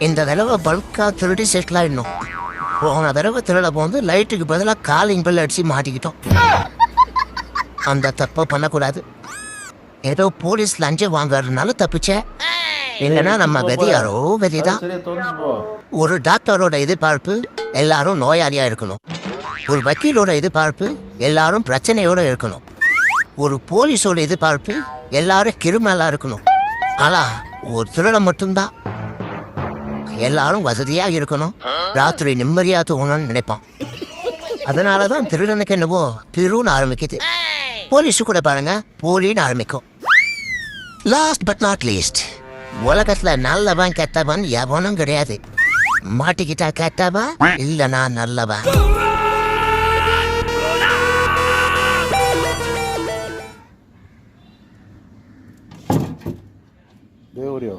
இந்த தடவை பல்கா திருடி செட்டில் ஆயிடணும். போன தடவை திருட போது லைட்டுக்கு பதிலாக காலிங் பெல் அடிச்சு மாட்டிக்கிட்டோம். அந்த தப்பை பண்ணக்கூடாது. ஏதோ போலீஸ் லஞ்சம் வாங்கறதுனால தப்பிச்சேன். இல்லைன்னா நம்ம வெதியாரோ வெதிதான். ஒரு டாக்டரோட எதிர்பார்ப்பு எல்லாரும் நோயாளியா இருக்கணும். ஒரு வக்கீலோட எதிர்பார்ப்பு எல்லாரும் பிரச்சனையோட இருக்கணும். ஒரு போலீஸோட எதிர்பார்ப்பு எல்லாரும் கிரிமினலா இருக்கணும். ஆனா ஒரு திருடம் மட்டும்தான் எல்லாரும் வசதியா இருக்கணும், ராத்திரி நிம்மதியா தூங்கணும்னு நினைப்பான். அதனாலதான் திருடனுக்கு என்னவோ திருன்னு ஆரம்பிக்குது. போலீஸு கூட பாருங்க போலின்னு ஆரம்பிக்கும். லாஸ்ட் பட் நாட் லீஸ்ட், உலகத்துல நல்லவன் கெட்டவன் எவனும் கிடையாது. மாட்டிக்கிட்டா கெட்டவன், இல்லனா நல்லவன். 네, 어려.